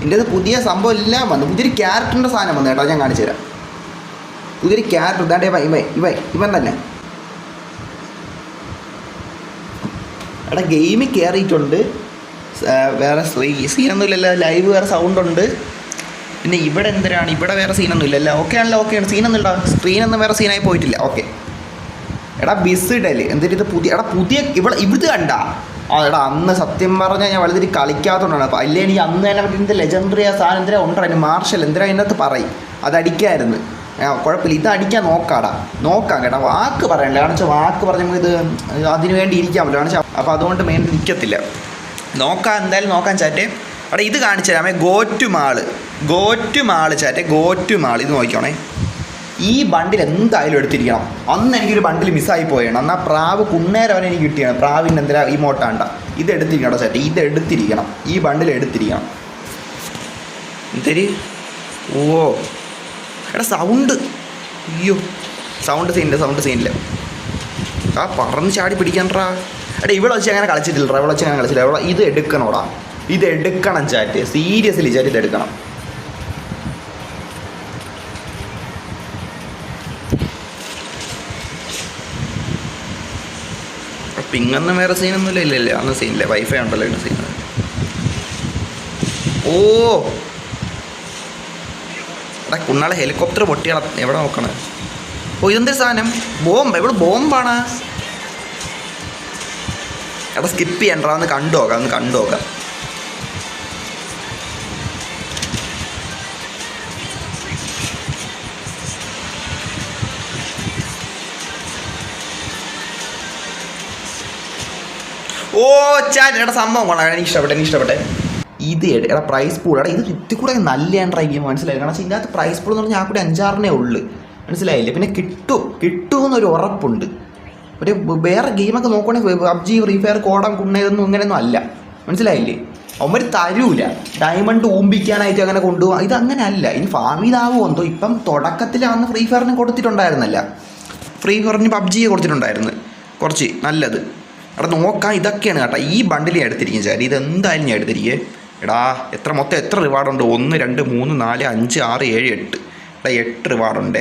എൻ്റെ അത് പുതിയ സംഭവം എല്ലാം വന്നു. പുതിയൊരു ക്യാരക്ടറിൻ്റെ സാധനം വന്നു കേട്ടോ, ഞാൻ കാണിച്ചു തരാം. പുതിയൊരു ക്യാരക്ടർ ഇതാണ്ടേ ഇവൻ തന്നെ. എടാ ഗെയിമിൽ കയറിയിട്ടുണ്ട്. വേറെ സീനൊന്നുമില്ലല്ലോ, ലൈവ് വേറെ സൗണ്ട് ഉണ്ട്. പിന്നെ ഇവിടെ എന്തിനാണ്, ഇവിടെ വേറെ സീനൊന്നും ഇല്ലല്ലോ. ഓക്കെ ആണല്ലോ, ഓക്കെയാണ്, സീനൊന്നും ഇല്ല, സ്ക്രീനൊന്നും വേറെ സീനായി പോയിട്ടില്ല. ഓക്കെ എടാ ബിസ് ഇടല് എന്തിട്ട് ഇത് പുതിയ ഇവിടുത്തെ കണ്ട എടാ അന്ന് സത്യം പറഞ്ഞാൽ ഞാൻ വളരെ കളിക്കാത്തതുകൊണ്ടാണ്. അപ്പോൾ അല്ലേ എനിക്ക് അന്ന് തന്നെ പറ്റി ലെജൻഡറി ആ സാധനം എന്തിനാ ഉണ്ടായിരുന്നു, മാർഷൽ എന്തിനാ അതിനകത്ത് പറയും, അതടിക്കായിരുന്നു. കുഴപ്പമില്ല, ഇത് അടിക്കാൻ നോക്കാം കേട്ടോ. വാക്ക് പറയണ്ട, കാരണം വെച്ചാൽ വാക്ക് പറഞ്ഞപ്പോൾ ഇത് അതിന് വേണ്ടി ഇരിക്കാൻ പറ്റില്ല, കാരണം വെച്ചാൽ അപ്പോൾ അതുകൊണ്ട് മെയിൻ നിൽക്കത്തില്ല. എന്തായാലും നോക്കാൻ ചാറ്റേ. അവിടെ ഇത് കാണിച്ചു തരാമേ, ഗോ ടു മാള് ചാറ്റേ, ഗോ ടു മാൾ. ഇത് നോക്കിക്കോണേ, ഈ ബണ്ടിൽ എന്തായാലും എടുത്തിരിക്കണം. അന്ന് എനിക്കൊരു ബണ്ടിൽ മിസ്സായി പോയാണ്. അന്ന് ആ പ്രാവ് കുന്നേരവനെ എനിക്ക് കിട്ടിയാണ്. പ്രാവിൻ്റെ എന്തിനാ ഈ മോട്ടാണ്ട, ഇത് എടുത്തിരിക്കണം ചാറ്റേ, ഇത് എടുത്തിരിക്കണം, ഈ ബണ്ടിൽ എടുത്തിരിക്കണം. എന്തരി ഓ എടാ സൗണ്ട്, അയ്യോ സൗണ്ട് സീനില്ല. ആ പറന്ന് ചാടി പിടിക്കണ്ടാ. എടാ ഇവിടെ വെച്ച് അങ്ങനെ കളിച്ചിട്ടില്ല. ഇത് എടുക്കണോടാ, ഇത് എടുക്കണം ചാറ്റ്, സീരിയസ്ലി ചാറ്റ്, ഇത് എടുക്കണം. പിങ്ങൊന്നും വേറെ സീനൊന്നുമില്ല. ഇല്ലല്ലേ അന്ന് സീനില്ല, വൈഫൈ ഉണ്ടല്ലോ ഇവിടെ സീൻ. ഓ എടാ കുന്നാളെ ഹെലികോപ്റ്റർ പൊട്ടിയാള, എവിടെ നോക്കണേ? ഓ ഇതെന്തൊരു സാധനം, ഇവിടെ ബോംബാണ്. എടാ സ്കിപ്പ് ചെയ്യണ്ടാ, ഒന്ന് കണ്ടു നോക്കാം. ഓ എടാ സംഭവം കൊള്ളാം, എനിക്ക് ഇഷ്ടപ്പെട്ടെ. ഇത് എടാ പ്രൈസ് പൂൾ, എടാ ഇത് ഇത്തി കൂടെ നല്ലതാണ് ട്രൈ ചെയ്യാൻ, മനസ്സിലായി? കാരണം ഇതിനകത്ത് പ്രൈസ് പൂൾ എന്ന് പറഞ്ഞാൽ ആ കൂടെ 5-6 ഉള്ളു, മനസ്സിലായില്ലേ? പിന്നെ കിട്ടുമെന്നൊരു ഉറപ്പുണ്ട്. ഒരു വേറെ ഗെയിമൊക്കെ നോക്കുകയാണെങ്കിൽ പബ്ജി, ഫ്രീ ഫയർ, കോടം, കുണ്ണ ഇങ്ങനെയൊന്നും അല്ല, മനസ്സിലായില്ലേ? അവന്മാർ തരൂല, ഡയമണ്ട് ഊമ്പിക്കാനായിട്ട് അങ്ങനെ കൊണ്ടുപോകാം. ഇതങ്ങനെ അല്ല. ഇനി ഫാം ഇതാവുമോ എന്തോ. ഇപ്പം തുടക്കത്തിലാന്ന് ഫ്രീ ഫയറിന് കൊടുത്തിട്ടുണ്ടായിരുന്നല്ല, ഫ്രീ ഫയറിന് പബ്ജിയെ കൊടുത്തിട്ടുണ്ടായിരുന്നു കുറച്ച് നല്ലത്. എടാ നോക്കാം, ഇതൊക്കെയാണ് കേട്ടോ. ഈ ബണ്ടിൽ ഞാൻ എടുത്തിരിക്കും ചാരി, ഇതെന്തായാലും ഞാൻ എടുത്തിരിക്കേ. എടാ മൊത്തം എത്ര റിവാർഡുണ്ട്? 1 2 3 4 5 6 7 8. എടാ 8 റിവാർഡുണ്ട്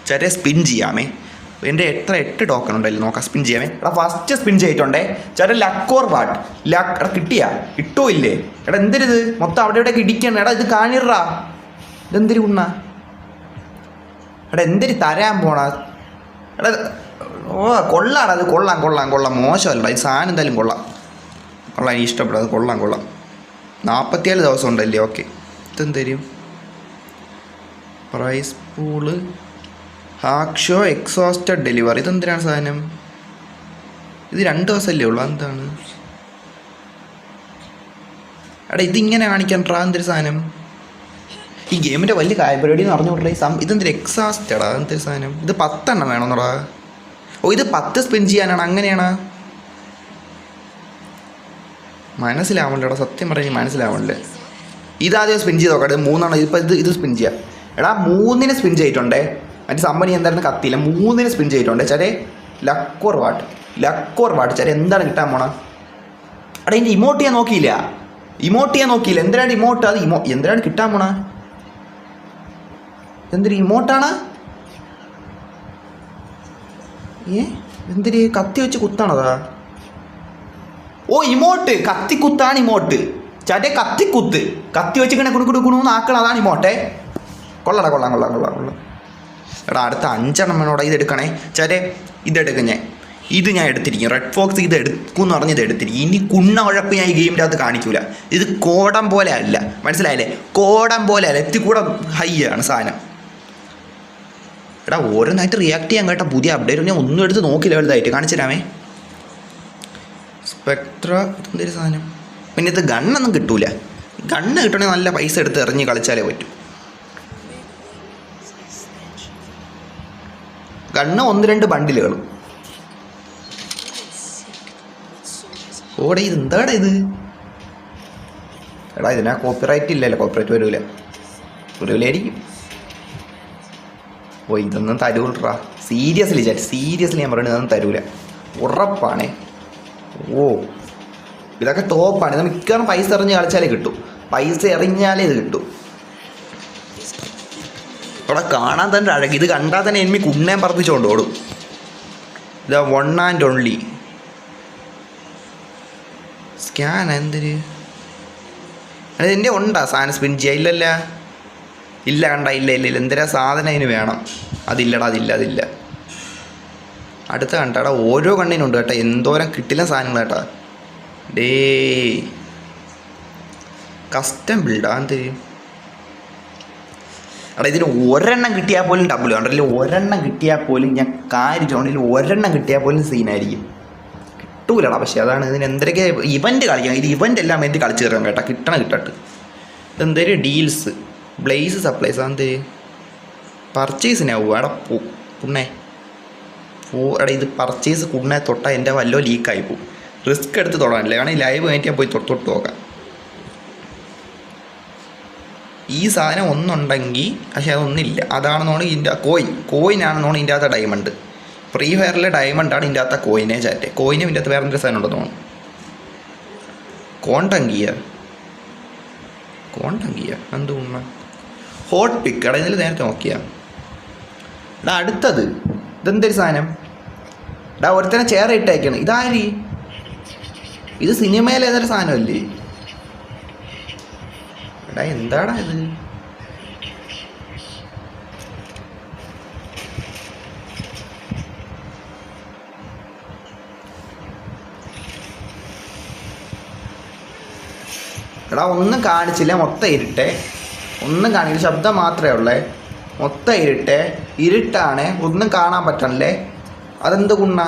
ചാരെ. സ്പിൻ ചെയ്യാമേ, എൻ്റെ 8 ടോക്കൺ ഉണ്ടല്ലോ, നോക്കാം സ്പിൻ ചെയ്യാമേ. എടാ ഫസ്റ്റ് സ്പിൻ ചെയ്തിട്ടുണ്ടേ ചേട്ടാ, ലക്കോർ വാട്ട് എടാ കിട്ടോ ഇല്ലേ? എടാ എന്തിരിത് മൊത്തം അവിടെ ഇവിടെയൊക്കെ ഇടിക്കണം. എടാ ഇത് കാണിറാ, ഇതെന്തിരി ഉണ്ണ? എടാ എന്തിരി തരാൻ പോണ? എടാ ഓ കൊള്ളാണ് അത്, കൊള്ളാം. മോശമല്ല ഈ സാധനം, എന്തായാലും കൊള്ളാം. എനിക്ക് ഇഷ്ടപ്പെടും, അത് കൊള്ളാം. 47 ദിവസം ഉണ്ടല്ലേ. ഓക്കെ ഇതെന്തരും പ്രൈസ് പൂള്, ഹാക്ഷോ എക്സോസ്റ്റഡ് ഡെലിവറി. ഇതെന്തിനാണ് സാധനം? ഇത് 2 ദിവസമല്ലേ ഉള്ളൂ, എന്താണ്? എടാ ഇതിങ്ങനെ കാണിക്കണ്ടാ, എന്തൊരു സാധനം? ഈ ഗെയിമിൻ്റെ വലിയ പരിപാടി എന്ന് പറഞ്ഞു വിട്ടെ. ഇതെന്തൊരു എക്സോസ്റ്റഡാ, എന്തൊരു സാധനം? ഇത് 10 എണ്ണം വേണമെന്നോടാ. ഓ ഇത് 10 സ്പിൻ ചെയ്യാനാണ്, അങ്ങനെയാണ്? മനസ്സിലാവണ്ടേടാ, സത്യം പറഞ്ഞ് മനസ്സിലാവണ്ടേ. ഇതാദ്യം സ്പിൻ ചെയ്ത് നോക്കാം. 3 ഇപ്പം ഇത് സ്പിൻ ചെയ്യാം. എടാ 3 സ്പിൻ ചെയ്തിട്ടുണ്ടേ. മറ്റേ സമ്പനി എന്തായിരുന്നു കത്തിയില്ല, 3 സ്പിൻ ചെയ്തിട്ടുണ്ട് ചേരെ. ലക്കോർ വാട്ട് ചേരെ, എന്താണ് കിട്ടാൻ പോണ? എടാ ഇതിൻ്റെ ഇമോട്ട് ഞാൻ നോക്കിയില്ല. എന്തിനാണ് ഇമോട്ട്? അത് എന്തിനാണ് കിട്ടാൻ പോണ? എന്തൊരു ഇമോട്ടാണ്? എന്തിന് കത്തി വെച്ച് കുത്താണതാ? ഓ ഇമോട്ട്, കത്തിക്കുത്താണ് ഇമോട്ട് ചാറ്റേ. കത്തി വെച്ച് ഇങ്ങനെ കുണുന്ന് ആക്കണം, അതാണ് ഇമോട്ടെ. കൊള്ളാം. എടാ അടുത്ത 5 എണ്ണം ഇത് എടുക്കണേ ചാറ്റേ. ഇത് ഞാൻ എടുത്തിരിക്കും. റെഡ് ഫോക്സ് ഇത് എടുക്കുമെന്ന് പറഞ്ഞ് ഇത് എടുത്തിരിക്കും. ഇനി കുണ്ണ ഉഴപ്പ് ഞാൻ ഈ ഗെയിമിൻ്റെ അകത്ത് കാണിക്കൂല. ഇത് കോടം പോലെ അല്ല, മനസ്സിലായില്ലേ? എത്തിക്കൂടെ ഹൈ ആണ് സാധനം. എടാ ഓരോന്നായിട്ട് റിയാക്ട് ചെയ്യാൻ കേട്ടോ. പുതിയ അപ്ഡേറ്റ് ഞാൻ ഒന്നും എടുത്ത് നോക്കില്ല, വലുതായിട്ട് കാണിച്ചു തരാമേ. സ്പെക്ട്ര എന്തൊരു സാധനം. പിന്നെ ഇത് ഗണ്ണൊന്നും കിട്ടൂല. ഗണ്ണ് കിട്ടണമെങ്കിൽ നല്ല പൈസ എടുത്ത് എറിഞ്ഞ് കളിച്ചാലേ പറ്റും. ഗണ്ണ് 1-2 ബണ്ടിലുകളും. ഓടെ ഇത് എന്താടാ ഇത്? എടാ ഇതിനാ കോപ്പിറൈറ്റ് ഇല്ലല്ലോ, കോപ്പിറൈറ്റ് വരൂലായിരിക്കും. ഓ ഇതൊന്നും തരൂലറാ, സീരിയസ്ലി ഞാൻ പറയുന്നത് ഇതൊന്നും തരൂല, ഉറപ്പാണേ. ഓ ഇതൊക്കെ ടോപ്പാണ്. ഇത് മിക്കവാറും പൈസ എറിഞ്ഞ് കളിച്ചാലേ കിട്ടും. പൈസ എറിഞ്ഞാലേ ഇത് കിട്ടും. അവിടെ കാണാൻ തന്നെ അഴക്. ഇത് കണ്ടാൽ തന്നെ എനിമി കുണ്ണേം പറപ്പിച്ചുകൊണ്ട് ഓടും. ഇതാ 1 and only സ്കാൻ. എന്തൊരു എൻ്റെ ഉണ്ടാ സാധനം സ്പിൻ ചെയ്യാൻ? ഇല്ലല്ല, ഇല്ല കണ്ട, ഇല്ല ഇല്ല ഇല്ല. എന്തിനാ സാധനം അതിന് വേണം? അതില്ലടാ, അതില്ല. അടുത്ത കണ്ടാടാ, ഓരോ കണ്ണിനുണ്ട് കേട്ടോ. എന്തോരം കിട്ടില്ല സാധനങ്ങൾ കേട്ടാ. ഡേ കസ്റ്റം ബിൽഡാ എന്ത്? എടാ ഇതിന് ഒരെണ്ണം കിട്ടിയാൽ പോലും ഡബിൾ ഉണ്ടല്ലോ. ഒരെണ്ണം കിട്ടിയാൽ പോലും ഞാൻ കാര്യമാണെങ്കിൽ ഒരെണ്ണം കിട്ടിയാൽ പോലും സീനായിരിക്കും. കിട്ടൂലടാ. പക്ഷേ അതാണ് ഇതിന് എന്തൊക്കെ ഇവൻ്റ് കളിക്കാം. ഇത് ഇവൻ്റ് എല്ലാം വേണ്ടി കളിച്ച് കയറാം കേട്ടോ. കിട്ടട്ട് ഇതെന്തേലും ഡീൽസ് ബ്ലേസ് സപ്ലൈസ് അതെന്ത് പർച്ചേസിനാവും. എടാ പുണ്ണേ എടാ ഇത് പർച്ചേസ് കുണ്ണെ തൊട്ടാൽ എൻ്റെ വല്ലോ ലീക്കായി പോവും. റിസ്ക് എടുത്ത് തൊടാനില്ല. കാരണം ലൈവ് കഴിഞ്ഞിട്ട് ഞാൻ പോയി തൊട്ട് നോക്കാം. ഈ സാധനം ഒന്നുണ്ടെങ്കിൽ, പക്ഷെ അതൊന്നില്ല. അതാണെന്നോണം ഇതിൻ്റെ കോയിനാണെന്നോണം ഇതിൻ്റെ അകത്ത് ഡയമണ്ട്. ഫ്രീ ഫയറിലെ ഡയമണ്ടാണ് ഇതിൻ്റെ അകത്ത കോയിനെ ചാറ്റ്. കോയിനും ഇതിൻ്റെ അകത്ത് വേറൊരു സാധനം ഉണ്ടെന്ന് തോന്നുന്നു. കോണ്ടങ്കിയ എന്തുകൊണ്ട ഹോട്ട് പിക്ക്. എടാ ഇതിൽ നേരത്തെ നോക്കിയാ. എടാ അടുത്തത് ഇതെന്തൊരു സാധനം? എടാ ഒരുത്തനെ ചേർ ഇട്ടേക്കാണ്. ഇതാര്? ഇത് സിനിമയിൽ ഏതൊരു സാധനമല്ലേ? എടാ എന്താടാ ഇത്? എടാ ഒന്നും കാണിച്ചില്ല, മൊത്തം ഇരുട്ടെ. ഒന്നും കാണിക്കില്ല, ശബ്ദം മാത്രമേ ഉള്ളേ. മൊത്തം ഇരുട്ടാണ്, ഒന്നും കാണാൻ പറ്റണല്ലേ. അതെന്ത് കുണ്ണ?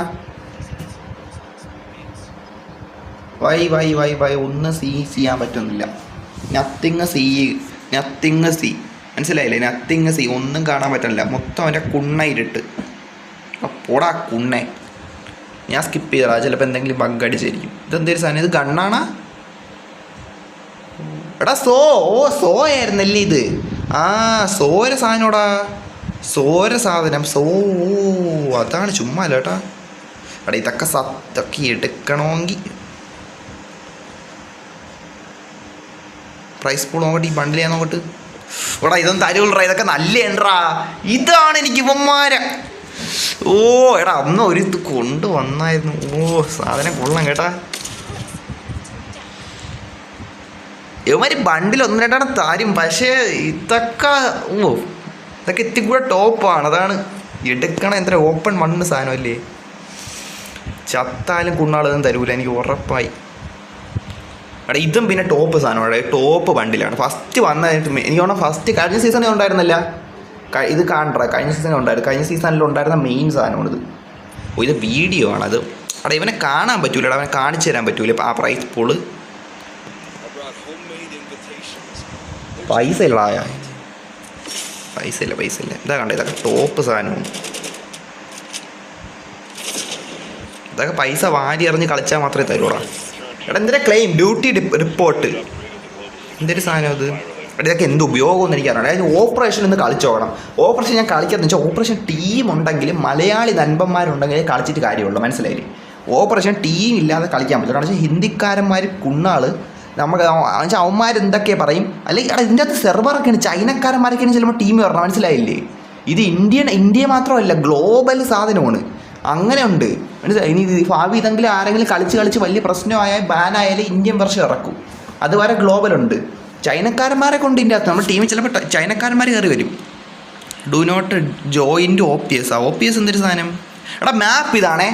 വൈ ഒന്നും ചെയ്യാൻ പറ്റുന്നില്ല. നത്തിങ് സി മനസ്സിലായില്ലേ? നത്തിങ് സി ഒന്നും കാണാൻ പറ്റണില്ല. മൊത്തം അവൻ്റെ കുണ്ണ ഇരുട്ട്. പോടാ കുണ്ണേ. ഞാൻ സ്കിപ്പ് ചെയ്തടാ, ചിലപ്പോൾ എന്തെങ്കിലും ബഗ് അടിച്ചായിരിക്കും. ഇതെന്തൊരു സാധനം? ഇത് ഗണ്ണാണാ? എടാ സോ ആയിരുന്നല്ലേ ഇത്? സോര സാധനോടാ, സോര സാധനം. അതാണ് ചുമ്മാ അല്ല കേട്ടാ. എടാ ഇതൊക്കെ സത്തൊക്കെ എടുക്കണമെങ്കിൽ പ്രൈസ് പൂൾ നോക്കട്ടെ. ഈ ബണ്ടിൽ ഞാൻ നോക്കട്ട്. എടാ ഇതൊന്നും തരുള്ളൂ. ഇതൊക്കെ നല്ല എൻട്രാ. ഇതാണ് എനിക്ക് ഇവന്മാര. എടാ അന്ന് ഒരു ഇത് കൊണ്ടുവന്നായിരുന്നു. സാധനം കൊള്ളാം കേട്ടാ. ഇവന്മാർ ബണ്ടിൽ 1-2 തരും. പക്ഷേ ഇതൊക്കെ ഇതൊക്കെ എത്തിക്കൂടെ ടോപ്പാണ്. അതാണ് എടുക്കണം. എന്താ ഓപ്പൺ മണ്ണ് സാധനമല്ലേ? ചത്താലും കുണ്ണാളൊന്നും തരൂല, എനിക്ക് ഉറപ്പായി. എടാ ഇതും പിന്നെ ടോപ്പ് സാധനമാണ്. ടോപ്പ് ബണ്ടിലാണ്. ഫസ്റ്റ് വന്നതായിട്ട് എനിക്ക് തോന്നുന്നു ഫസ്റ്റ് കഴിഞ്ഞ സീസണിൽ ഉണ്ടായിരുന്നില്ല. ഇത് കാണണ്ട, കഴിഞ്ഞ സീസണിൽ ഉണ്ടായിരുന്നു. കഴിഞ്ഞ സീസണിൽ ഉണ്ടായിരുന്ന മെയിൻ സാധനമാണിത്. ഇത് വീഡിയോ ആണത്. എടാ ഇവനെ കാണാൻ പറ്റൂല. അവനെ കാണിച്ചു തരാൻ പറ്റൂല. ആ പ്രൈസ് പൂള് പൈസ ഇല്ല. ഇതാ കണ്ട, ഇതൊക്കെ ടോപ്പ് സാധനമാണ്. ഇതൊക്കെ പൈസ വാരി എറിഞ്ഞ് കളിച്ചാൽ മാത്രമേ തരൂടാ. എടാ എന്തിനാ ക്ലെയിം ഡ്യൂട്ടി റിപ്പോർട്ട്? എന്തൊരു സാധനം അത്? എടാ ഇതൊക്കെ എന്ത് ഉപയോഗമെന്ന് എനിക്കറിയണം. അതായത് ഓപ്പറേഷൻ ഒന്ന് കളിച്ചു നോക്കണം. ഓപ്പറേഷൻ ഞാൻ കളിക്കാന്ന് വെച്ചാൽ ഓപ്പറേഷൻ ടീം ഉണ്ടെങ്കിൽ, മലയാളി നൻപന്മാരുണ്ടെങ്കിൽ കളിച്ചിട്ട് കാര്യമുള്ളൂ. മനസ്സിലായില്ലേ? ഓപ്പറേഷൻ ടീം ഇല്ലാതെ കളിക്കാൻ പറ്റില്ല. കാരണം വെച്ചാൽ ഹിന്ദിക്കാരന്മാർ കുണ്ണാൾ നമുക്ക് വെച്ചാൽ അവന്മാർ എന്തൊക്കെയാണ് പറയും. അല്ലെങ്കിൽ എടാ ഇതിൻ്റെ അകത്ത് സെർവറൊക്കെയാണ്, ചൈനക്കാരന്മാരൊക്കെയാണ് ചിലപ്പോൾ ടീം വരണം. മനസ്സിലായില്ലേ? ഇത് ഇന്ത്യ മാത്രമല്ല, ഗ്ലോബൽ സാധനമാണ്. അങ്ങനെ ഉണ്ട്. മനസ്സിലായി? ഇനി ഭാവി ഇതെങ്കിലും ആരെങ്കിലും കളിച്ച് വലിയ പ്രശ്നമായാൽ ബാനായാലും ഇന്ത്യൻ വർഷം ഇറക്കും. അതുവരെ ഗ്ലോബലുണ്ട്. ചൈനക്കാരന്മാരെ കൊണ്ട് ഇതിൻ്റെ അകത്ത് നമ്മുടെ ടീമിൽ ചിലപ്പോൾ ചൈനക്കാരന്മാർ കയറി വരും. Do not join to OPS എന്തൊരു സാധനം? എടാ മാപ്പ് ഇതാണേ,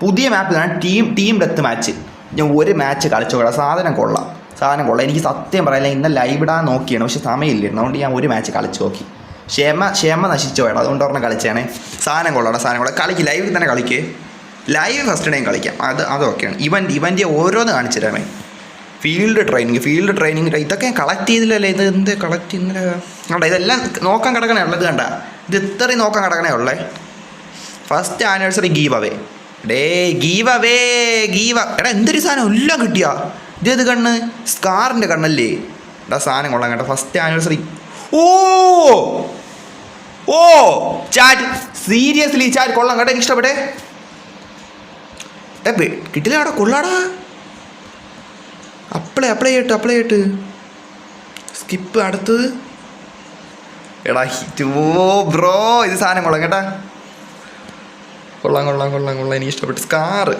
പുതിയ മാപ്പ് ഇതാണ്. Team death match. ഞാൻ ഒരു മാച്ച് കളിച്ചോളാം. സാധനം കൊള്ളാം. എനിക്ക് സത്യം പറയാനില്ല, ഇന്ന് ലൈവ് ഇടാൻ നോക്കിയാണ്, പക്ഷെ സമയമില്ലായിരുന്നു. അതുകൊണ്ട് ഞാൻ ഒരു മാച്ച് കളിച്ച് നോക്കി. ക്ഷമ നശിച്ചു പോയടാ. അതുകൊണ്ട് പറഞ്ഞാൽ കളിച്ചാണേ. സാധനം കൊള്ളാം. കളിക്ക്, ലൈവിൽ തന്നെ കളിക്ക്. ലൈവ് ഫസ്റ്റ് ടൈം കളിക്കാം. അതൊക്കെയാണ്. ഇവൻ്റെ ഓരോന്ന് കാണിച്ചു തരാമേ. ഫീൽഡ് ട്രെയിനിങ് ഇതൊക്കെ ഞാൻ കളക്ട് ചെയ്തില്ലല്ലേ? ഇത് എന്ത് കളക്ട് ചെയ്യുന്നില്ല കണ്ട? ഇതെല്ലാം നോക്കാൻ കിടക്കണേ ഉള്ളത് കണ്ട. ഇത് ഇത്രയും നോക്കാൻ കിടക്കണേ ഉള്ളേ. First anniversary give away. എടാ എന്തൊരു സാധനം എല്ലാം കിട്ടിയാ. ഇതേത് കണ്ണ്? സ്കാറിൻ്റെ കണ്ണല്ലേ? എടാ സാധനം കൊള്ളാം കേട്ടോ. First anniversary. Chat seriously chat കൊള്ളാം കേട്ടോ. എനിക്ക് ഇഷ്ടപ്പെട്ടേ. കിട്ടില്ല അവിടെ കൊള്ളാടാ. അപ്ലൈ ചെയ്തിട്ട് സ്കിപ്പ്. അടുത്തത് എടാ ബ്രോ ഇത് സാധനം കൊള്ളാം കേട്ടാ. കൊള്ളാം എനിക്ക് ഇഷ്ടപ്പെട്ടു. സ്കാറ്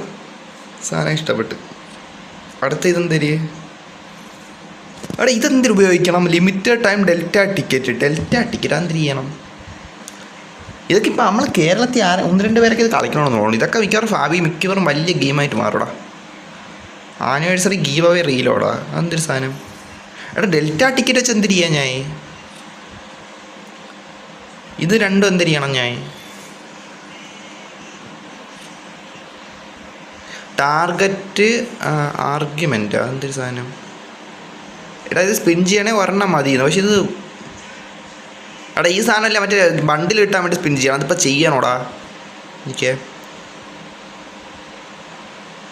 സാധനം ഇഷ്ടപ്പെട്ടു. അടുത്ത ഇതെന്തരി എടാ ഇതെന്തിനു ഉപയോഗിക്കണം? ലിമിറ്റഡ് ടൈം ഡെൽറ്റ ടിക്കറ്റ് എന്തിനു ചെയ്യണം? ഇതൊക്കെ ഇപ്പോൾ നമ്മൾ കേരളത്തിൽ 1-2 പേരൊക്കെ ഇത് കളിക്കണമെന്ന് തോന്നുന്നു. ഇതൊക്കെ മിക്കവാറും വലിയ ഗെയിമായിട്ട് മാറൂടാ. ആനിവേഴ്സറി ഗീവ് അവേ റീലോടാ. അതെന്തൊരു സാധനം? എടാ ഡെൽറ്റ ടിക്കറ്റ് വെച്ച് എന്തിനു ചെയ്യാൻ ഞാൻ? ഇത് രണ്ടും എന്തിനു ചെയ്യണം ഞാൻ? ടാർഗറ്റ് ആർഗ്യുമെൻ്റ് അതെന്തൊരു സാധനം? എടാ ഇത് സ്പിൻ ചെയ്യണേ ഒരെണ്ണം മതിയെന്ന്. പക്ഷെ ഇത് എടാ ഈ സാധനമല്ല മറ്റേ ബണ്ടിൽ കിട്ടാൻ വേണ്ടി സ്പിൻ ചെയ്യണം. അതിപ്പോൾ ചെയ്യണോടാ എനിക്ക്?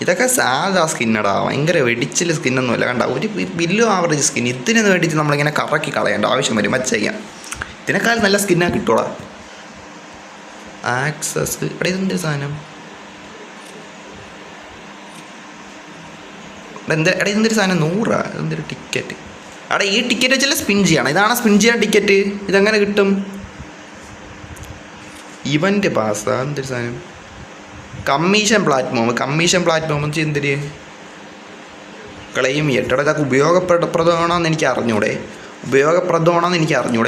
ഇതൊക്കെ സാധാ സ്കിന്നടാ. ഭയങ്കര വെടിച്ചിൽ സ്കിന്നൊന്നുമില്ല കണ്ട. ഒരു ബില്ലോ ആവറേജ് സ്കിൻ. ഇതിനൊന്ന് വേണ്ടിയിട്ട് നമ്മളിങ്ങനെ കറക്കി കളയേണ്ട ആവശ്യം വരും. മറ്റു ചെയ്യാം. ഇതിനേക്കാൾ നല്ല സ്കിന്നാ കിട്ടൂടാ. ആക്സസ് എടാ ഇതെന്തൊരു സാധനം? എടാ ഇതെന്തൊരു സാധനം? 100 ഇതെന്തൊരു ടിക്കറ്റ്? എടാ ഈ ടിക്കറ്റ് വെച്ചല്ലേ സ്പിൻ ചെയ്യണം. ഇതാണ് സ്പിൻ ചെയ്യാൻ ടിക്കറ്റ്. ഇതെങ്ങനെ കിട്ടും? ഇവൻ്റ് പാസ് എന്തൊരു സാധനം? കമ്മീഷൻ പ്ലാറ്റ്ഫോം എന്തിര് ക്ലെയിം ചെയ്യട്ടെ. ഇതൊക്കെ ഉപയോഗപ്രദമാണോയെന്ന് എനിക്ക് അറിഞ്ഞൂടെ.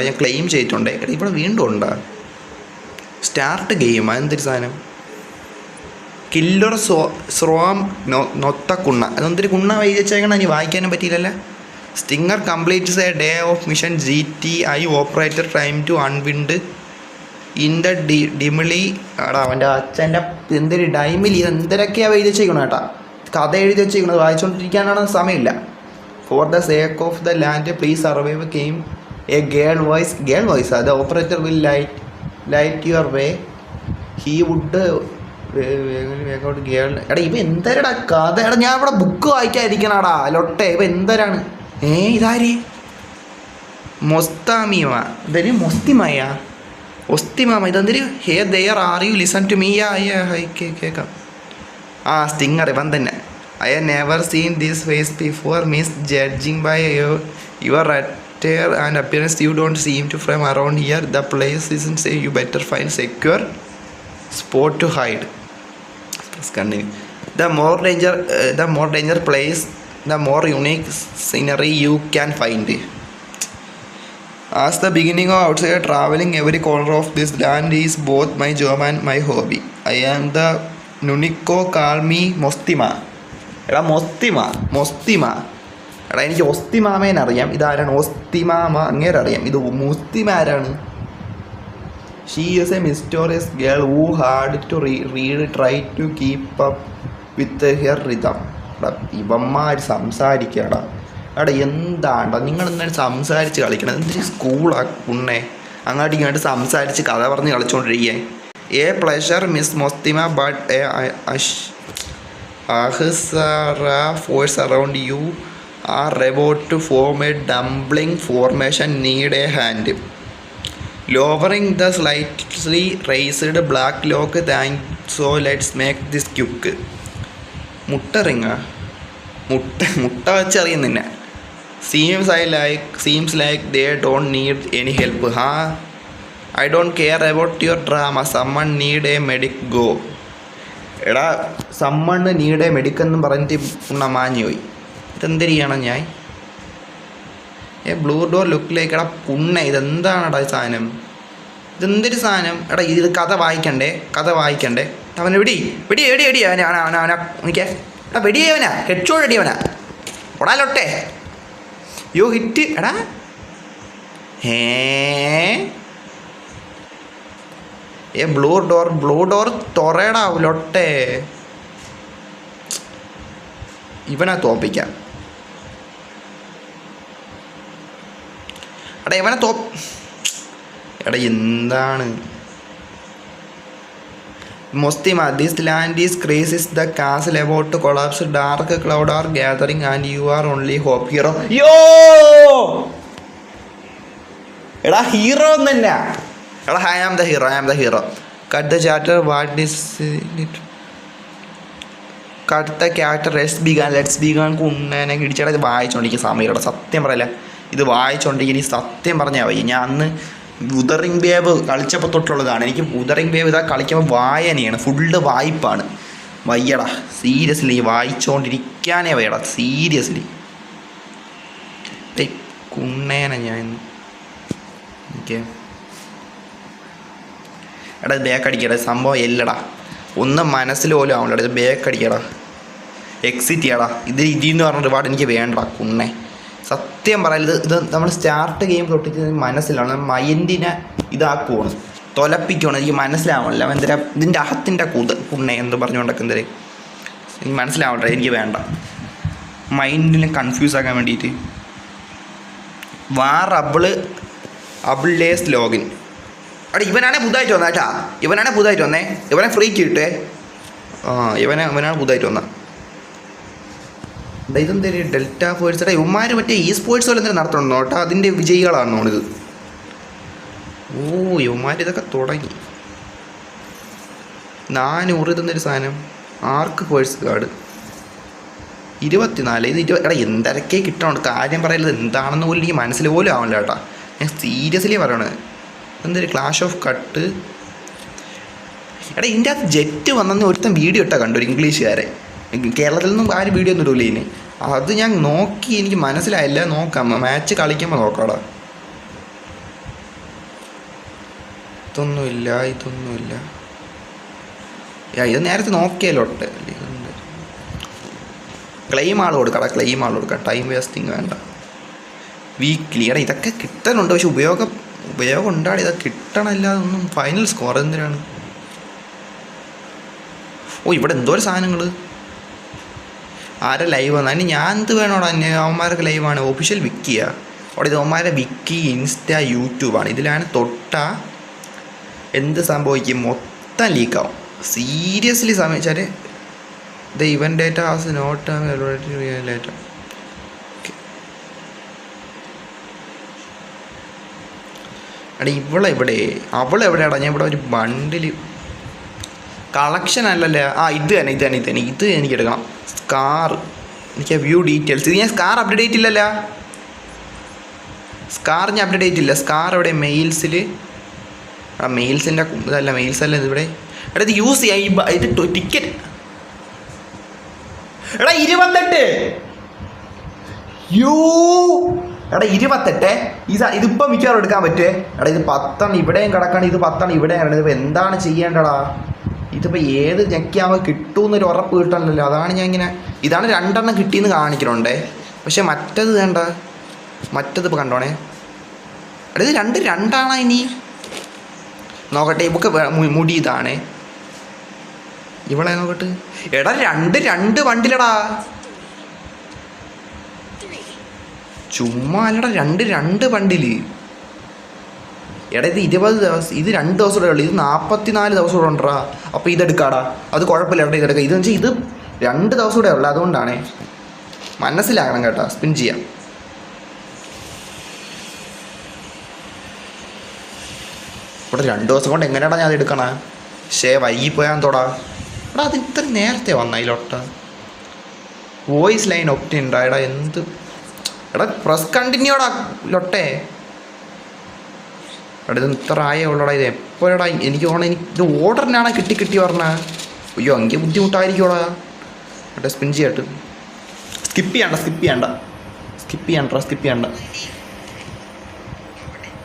ഞാൻ ക്ലെയിം ചെയ്തിട്ടുണ്ടേ. എടാ ഇവിടെ വീണ്ടും ഉണ്ടാ സ്റ്റാർട്ട് ഗെയിം. അതെന്തൊരു സാധനം? കില്ലർ സ്രോം നൊത്ത കുണ്ണ. അതെന്തൊരു കുണ്ണ വൈകിച്ചേക്കണം. ഇനി വായിക്കാനും പറ്റിയില്ലല്ലോ. Stinger completes a day of mission GTI operator time to unwind in the ഡിമിളി. എടാ അവൻ്റെ അച്ഛൻ്റെ എന്തൊരു ഡൈമിലി എന്തൊക്കെയാണ് എഴുതി വെച്ചേക്കണം കേട്ടാ. കഥ എഴുതി വെച്ചേക്കുന്നത് വായിച്ചുകൊണ്ടിരിക്കാനാണ് സമയമില്ല. For the sake of the land please survive came a girl voice the operator will light your way he would വേഗോട്ട് ഗേൾ. എടാ ഇവ എന്തരടാ കഥ? എടാ ഞാൻ ഇവിടെ ബുക്ക് വായിക്കാതിരിക്കണടാ ലൊട്ടെ. ഇവ എന്തരാണ്? ഇതാര്? മൊസ്താമിമ. ഇതൊരു ഒസ്തിമാമ. ഇതെന്തൊരു hey there are you listen to me? കേൾക്കാം. സ്റ്റിങ്ങർ ഇവൻ തന്നെ. I have never seen this face before miss judging by your attire and appearance you don't seem to from around here. The place isn't safe. You better find secure spot to hide. Let's continue. The more danger place, the more unique scenery you can find. As the beginning of outside traveling, every corner of this land is both my job and my hobby. I am the Nuniko, call me Mostima. എടാ മൊസ്തിമ. എടാ എനിക്ക് ഒസ്തിമാമേനെ അറിയാം. ഇതാരാണ് ഒസ്തിമാമ? അങ്ങേരെ അറിയാം. ഇത് Mostima ആരാണ്? She is a mysterious girl who hard to read try to keep up with her rhythm. എടാ ഇവന്മാർ സംസാരിക്കടാ. എടാ എന്താണ്ടാ നിങ്ങൾ എന്താണ് സംസാരിച്ച് കളിക്കണത്? എന്തൊരു സ്കൂളാ പുണ്ണേ. അങ്ങോട്ട് ഇങ്ങോട്ട് സംസാരിച്ച് കഥ പറഞ്ഞ് കളിച്ചുകൊണ്ടിരിക്കുക. A pleasure miss Mostima but a Ahsara force around you are about to form a dumpling formation. Need a hand. Lowering the slightly raised black lock. So let's make this quick. മുട്ട വെച്ചറിയും നിന്നെ. Seems like they don't need any help. I don't care about your drama. Someone need a medic. Go. എടാ സമ്മണ് നീടെ മെഡിക്കെന്നും പറഞ്ഞിട്ട് മാഞ്ഞു പോയി. ഇതെന്തൊരു ചെയ്യണം ഞാൻ? Blue door look like. എടാ പുണ്ണ ഇതെന്താണെടാ സാധനം? ഇതെന്തൊരു സാധനം? എടാ ഇത് കഥ വായിക്കണ്ടേ? അവനെ വെടി അവനെ എനിക്ക് എടാ വെടിയവനാ. ഹെഡ്ഷോട്ട് അടിയവനാ. ഒടാലോട്ടെ യോ ഹിറ്റ്. എടാ ബ്ലൂ ഡോർ തുറയടാ ലൊട്ടെ. ഇവനെ തോപ്പിക്കാം. എടാ എടാ എന്താണ് Mostima, this land is crazy. The castle about to collapse. Dark cloud are gathering and you are only hope. Hero. Yo! എടാ ഹീറോ തന്നെ. എടാ I am the hero. Cut the chatter. What is it? അടുത്ത character let's began കുണ്ണനെ ഇടിച്ചട ഇത് വായിച്ചുകൊണ്ടിരിക്കുന്ന സമയത്തോടെ സത്യം പറയില്ല. ഇത് വായിച്ചുകൊണ്ടിരിക്കുന്ന സത്യം പറഞ്ഞാൽ വയ്യ. ഞാൻ അന്ന് വുതറിങ് വേവ് കളിച്ചപ്പോൾ തൊട്ടുള്ളതാണ്. എനിക്ക് വുതറിങ് വേവ് ഇതാ കളിക്കുമ്പോൾ വായനയാണ്, ഫുള്ള് വായ്പാണ്. വയ്യടാ സീരിയസ്ലി, വായിച്ചുകൊണ്ടിരിക്കാനേ വയ്യടാ സീരിയസ്ലി. കുണ്ണേനെ ഞാൻ ഓക്കെ എടാ ബേക്കടിക്കടാ, സംഭവം എല്ലടാ, ഒന്നും മനസ്സിൽ പോലും ആവണ്ടടാ. ഇത് ബേക്കടിക്കടാ, എക്സിറ്റ് ചെയ്യടാ. ഇതിന്ന് പറഞ്ഞ ഒരുപാട് എനിക്ക് വേണ്ട കുണ്ണെ. സത്യം പറയല് ഇത് നമ്മൾ സ്റ്റാർട്ട് ഗെയിം തൊട്ടിട്ട് മനസ്സിലാണ്, മൈൻഡിനെ ഇതാക്കുവാണ്, തൊലപ്പിക്കുവാണ്. എനിക്ക് മനസ്സിലാവണില്ല എന്തിനാ ഇതിൻ്റെ അകത്തിൻ്റെ കുണ്ണെ എന്ത് പറഞ്ഞുകൊണ്ടൊക്കെ എന്തേ എനിക്ക് മനസ്സിലാവട്ടെ. എനിക്ക് വേണ്ട മൈൻഡിനെ കൺഫ്യൂസ് ആക്കാൻ വേണ്ടിയിട്ട്. അബിൾഡേസ് ലോഗിൻ. അവിടെ ഇവനാണെ പുതുതായിട്ട് വന്നേ കേട്ടാ, ഇവനാണെ പുതുതായിട്ട് വന്നേ, ഇവനെ ഫ്രീ കിട്ടേ. ഇവനാണ് പുതുതായിട്ട് വന്ന. ഇതെന്തേലും ഡെൽറ്റ ഫോഴ്സ് ഇവന്മാർ മറ്റേ ഈ സ്പോർട്സ് പോലെ എന്തെങ്കിലും നടത്തണമെന്നോ കേട്ടോ, അതിൻ്റെ വിജയികളാണെന്നോ ഇത്. ഇവന്മാർ ഇതൊക്കെ തുടങ്ങി. 400 ഇതെന്നൊരു സാധനം. ആർക്ക് ഫോഴ്സ് കാർഡ് 24. ഇത് എന്തൊക്കെ കിട്ടണം, കാര്യം പറയരുത് എന്താണെന്ന് പോലും എനിക്ക് മനസ്സിൽ പോലും ആവണില്ല കേട്ടാ. ഞാൻ സീരിയസ്ലി പറയണത്. എന്തൊരു ക്ലാഷ് ഓഫ് കട്ട്. ഇതിൻ്റെ അകത്ത് ജെറ്റ് വന്നെന്ന് ഒരുത്തൻ വീഡിയോ ഇട്ടാൽ കണ്ടു, ഒരു ഇംഗ്ലീഷുകാരെ. കേരളത്തിൽ നിന്നും ആരും വീഡിയോ ഒന്നും ഇടൂല്ലേ ഇനി. അത് ഞാൻ നോക്കി, എനിക്ക് മനസ്സിലായില്ല. നോക്കാം, മാച്ച് കളിക്കുമ്പോൾ നോക്കാടാ. ഇതൊന്നുമില്ല. ഇത് നേരത്തെ നോക്കിയാലോട്ടെ. ക്ലെയിം ആൾ കൊടുക്കാം. ടൈം വേസ്റ്റിങ് വേണ്ട. വീക്ക്ലി ഇതൊക്കെ കിട്ടാനുണ്ട്, പക്ഷെ ഉപയോഗം ഉണ്ടാടി. ഇതൊക്കെ കിട്ടണമല്ല. ഒന്നും ഫൈനൽ സ്കോർ എന്തിനാണ്? ഇവിടെ എന്തോരം സാധനങ്ങൾ. ആരെ ലൈവ് വന്നാൽ ഇനി ഞാൻ എന്ത് വേണോടാ? അവന്മാരൊക്കെ ലൈവാണ്. ഒഫീഷ്യൽ വിക്കിയാണ് അവിടെ. ഇത് അവന്മാരെ വിക്കി, ഇൻസ്റ്റ, യൂട്യൂബാണ്. ഇതിലാണ് തൊട്ടാൽ എന്ത് സംഭവിക്കും, മൊത്തം ലീക്കാവും. സീരിയസ്ലി സമയിച്ചാൽ ദ ഇവൻ ഡേറ്റ ആസ് നോട്ട് ഡേറ്റ. അവളെവിടെയാടാ? ഞാൻ ഇവിടെ ഒരു ബണ്ടിൽ കളക്ഷൻ അല്ലല്ലേ. ഇത് തന്നെ ഇത് എനിക്ക് എടുക്കണം. സ്കാർ, എനിക്ക് വ്യൂ ഡീറ്റെയിൽസ്. ഇത് ഞാൻ സ്കാർ അപ്ഡേറ്റ് ഇല്ലല്ല. ഞാൻ അപ്ഡേറ്റ് ഇല്ല. സ്കാർ എവിടെ? മെയിൽസിൻ്റെ ഇതല്ല, മെയിൽസ് അല്ല ഇതിവിടെ. ഇത് യൂസ് ചെയ്യാം. ഇത് ടിക്കറ്റ് 28. 28. ഇതിപ്പോൾ മിക്കവാറും എടുക്കാൻ പറ്റുമേ. ഇത് 10 ഇവിടെയും കിടക്കണം, ഇത് 10 ഇവിടെയും കിടക്കണം. ഇതിപ്പോൾ എന്താണ് ചെയ്യേണ്ടടാ? ഇതിപ്പോൾ ഏത് ഞെക്കിയാകുമ്പോൾ കിട്ടുമെന്നൊരു ഉറപ്പ് കിട്ടണമല്ലോ. അതാണ് ഞാൻ ഇങ്ങനെ. ഇതാണ് 2 കിട്ടിയെന്ന് കാണിക്കണുണ്ടേ. പക്ഷെ മറ്റത് വേണ്ട. മറ്റതിപ്പോൾ കണ്ടോണേ. ഇത് 2 ഇനി നോക്കട്ടെ. ഇവക്ക് മുടി ഇതാണ്. ഇവളെ നോക്കട്ടെ. 2 വണ്ടിലടാ. ചുമ്മാ അല്ലടാ, 2 വണ്ടില്. ഇത് 20 ദിവസം. ഇത് 2 ദിവസം കൂടെ ഉള്ളു. ഇത് 44 ദിവസം കൂടെ ഉണ്ടടാ. അപ്പോൾ ഇതെടുക്കാടാ, അത് കുഴപ്പമില്ല. ഇതെടുക്കാം. ഇതെന്ന് വെച്ചാൽ ഇത് 2 ദിവസം കൂടെ ഉള്ളു. അതുകൊണ്ടാണ് മനസ്സിലാക്കണം കേട്ടോ. സ്പിൻ ചെയ്യാം. ഇവിടെ 2 ദിവസം കൊണ്ട് എങ്ങനെയാടാ ഞാൻ അത് എടുക്കണേ? വൈകിപ്പോയാൻ തൊടാ. അത് ഇത്ര നേരത്തെ വന്നതിലൊട്ട. വോയിസ് ലൈൻ ഒപ്റ്റ് ഉണ്ടായടാ. എന്ത് പ്രസ് കണ്ടിന്യൂടാ ലൊട്ടേ. ഇത് ഇത്ര ആയേ ഉള്ളടാ. ഇത് എപ്പോഴടാ? എനിക്ക് തോന്നണം ഇത് ഓർഡറിനാണ് കിട്ടി പറഞ്ഞ. അയ്യോ എനിക്ക് ബുദ്ധിമുട്ടായിരിക്കുമോടാ. സ്പിൻ ചെയ്യട്ട്. സ്കിപ്പ് ചെയ്യണ്ട.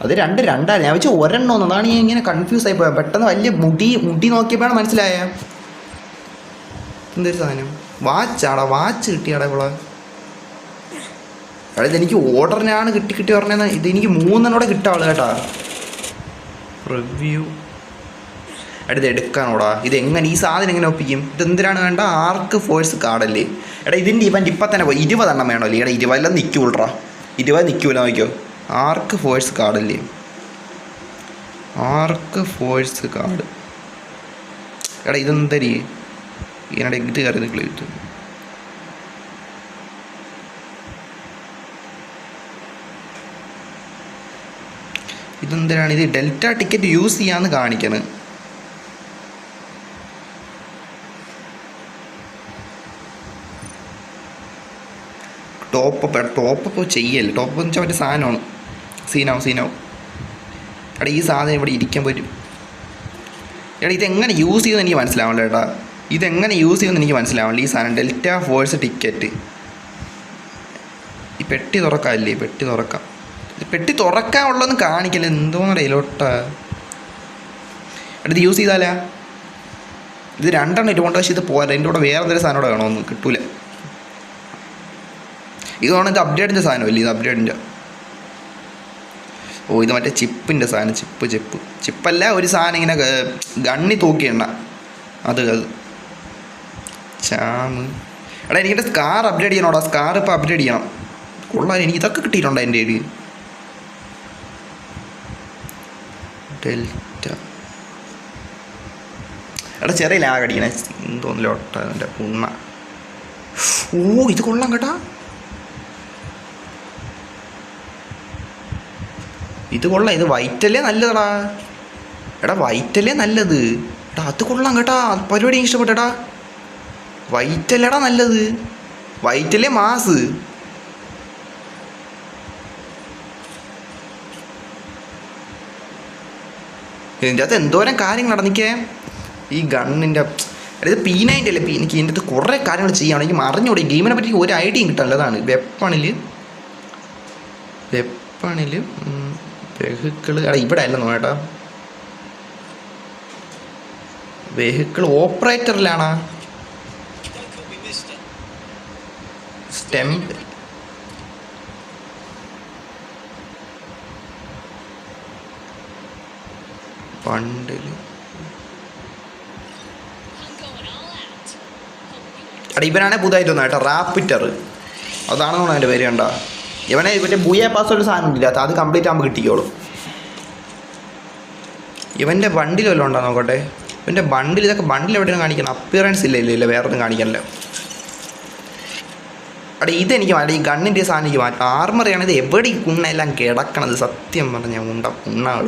അത് 2 ഞാൻ വെച്ചാൽ ഒരെണ്ണം. അതാണ് ഞാൻ ഇങ്ങനെ കൺഫ്യൂസ് ആയി പോയത്. പെട്ടെന്ന് വലിയ മുടി നോക്കിയപ്പോഴാണ് മനസ്സിലായ എന്തൊരു സാധനം. വാച്ച് കിട്ടിയാടാ ഇവളെ. ഇതെനിക്ക് ഓർഡറിനാണ് കിട്ടി പറഞ്ഞത്. ഇതെനിക്ക് 3 കിട്ടാവുള്ളൂ കേട്ടാ. റിവ്യൂ ഇത് എടുക്കാനോടാ. ഇതെങ്ങനെ ഈ സാധനം എങ്ങനെ ഒപ്പിക്കും? ഇതെന്തിനാണ് വേണ്ട? ആർക്ക് ഫോഴ്സ് കാർഡല്ലേ. ഇതിൻ്റെ ഇവൻ്റ് ഇപ്പം തന്നെ പോയി 20 വേണമല്ലേ. 20 നിൽക്കൂടാ. 20 നിൽക്കൂല നോക്കിയോ. ആർക്ക് ഫോഴ്സ് കാർഡല്ലേ. ഇതെന്തരി ഇതിനിടെ ഇത് കയറി നിൽക്കില്ല. ഇതെന്തിനാണ്? ഇത് ഡെൽറ്റ ടിക്കറ്റ് യൂസ് ചെയ്യാമെന്ന് കാണിക്കുന്നത്. ടോപ്പപ്പ് ചെയ്യല്ലേ. ടോപ്പ് എന്ന് വെച്ചാൽ മറ്റേ സാധനമാണ്. സീനാവും. എടാ ഈ സാധനം ഇവിടെ ഇരിക്കാൻ പറ്റും. എടാ ഇതെങ്ങനെ യൂസ് ചെയ്യുമെന്ന് എനിക്ക് മനസ്സിലാവണ്ട ഏട്ടാ. ഇതെങ്ങനെ യൂസ് ചെയ്യുമെന്ന് എനിക്ക് മനസ്സിലാവണ്ട. ഈ സാധനം ഡെൽറ്റ ഫോഴ്സ് ടിക്കറ്റ്. ഈ പെട്ടി തുറക്കാമല്ലേ? പെട്ടി തുറക്കാനുള്ളതെന്ന് കാണിക്കല്ലേ. എന്തോന്നറിയില്ലോട്ടാ. എടാ ഇത് യൂസ് ചെയ്താലാ? ഇത് 2 ഇട്ടുകൊണ്ട്. പക്ഷേ ഇത് പോരാ. എൻ്റെ കൂടെ വേറെ എന്തെങ്കിലും സാധനം കൂടെ വേണമെന്ന് കിട്ടൂല. ഇതാണ് ഇത് അപ്ഡേറ്റിൻ്റെ സാധനമല്ലേ? ഇത് അപ്ഡേറ്റിൻ്റെ. ഓ ഇത് മറ്റേ ചിപ്പിൻ്റെ സാധനം. ചിപ്പല്ല, ഒരു സാധനം ഇങ്ങനെ ഗണ്ണി തൂക്കിയെണ്ണ. അത് ചാമ്. എടാ എനിക്കെൻ്റെ സ്കാർ അപ്ഡേറ്റ് ചെയ്യണോടാ. സ്കാർ ഇപ്പോൾ അപ്ഡേറ്റ് ചെയ്യണം. കൊള്ളാം. എനിക്ക് ഇതൊക്കെ കിട്ടിയിട്ടുണ്ടോ എൻ്റെ കയ്യിൽ? ഡെൽറ്റ. എടാ ചെറിയ ലാഗ് അടിക്കണേ തോന്നില്ലോട്ട എൻ്റെ പുണ്ണ. ഓ ഇത് കൊള്ളാം കേട്ടാ. ഇത് കൊള്ളാം. ഇത് വൈറ്റല്ലേ നല്ലതടാ. എടാ വൈറ്റല്ലേ നല്ലത്. എടാ അത് കൊള്ളാം കേട്ടാ. പരിപാടി ഇഷ്ടപ്പെട്ടെടാ. വൈറ്റല്ലേടാ നല്ലത്. വൈറ്റല്ലേ മാസ്. ഇതിൻ്റെ അകത്ത് എന്തോരം കാര്യങ്ങൾ നടന്നിക്കേ. ഈ ഗണ്ണിൻ്റെ അതായത് P90 അല്ലേ. എനിക്ക് ഇതിൻ്റെ അകത്ത് കുറേ കാര്യങ്ങൾ ചെയ്യണം. എനിക്ക് അറിഞ്ഞൂടെ ഈ ഗെയിമിനെ പറ്റി ഒരു ഐഡിയയും കിട്ടാനില്ല. അതാണ് വെപ്പണിൽ വെഹിക്കിൾ. എടാ ഇവിടെ അല്ല നോട്ടാ. വെഹിക്കിൾ ഓപ്പറേറ്ററിലാണ്. സ്റ്റെമ്പ് ബണ്ടിൽ. എടാ ഇവനാണെ പുതുതായിട്ട് വന്ന കേട്ടോ. റാപ്പിറ്റർ അതാണെന്നാണ് എൻ്റെ പേര്. കണ്ട ഇവനെ ഇവൻ്റെ ബൂയ പാസ്വേഡ് സാധനം ഇല്ലാത്ത അത് കംപ്ലീറ്റ് ആകുമ്പോൾ കിട്ടിക്കോളും. ഇവൻ്റെ ബണ്ടിൽ വല്ലതും ഉണ്ടോ നോക്കട്ടെ. ഇവൻ്റെ ബണ്ടിൽ ഇതൊക്കെ ബണ്ടിൽ എവിടെയാണ് കാണിക്കണം? അപ്പിയറൻസ് ഇല്ല വേറൊന്നും കാണിക്കാനല്ലോ. അവിടെ ഇതെനിക്ക് മാറ്റാം. ഈ ഗണ്ണിൻ്റെ സാധനം എനിക്ക് മാറ്റാം. ആർമറിയാണ്. ഇത് എവിടെ ഈ കുണ്ണെല്ലാം കിടക്കണത് സത്യം പറഞ്ഞാൽ. കുണ്ണാൾ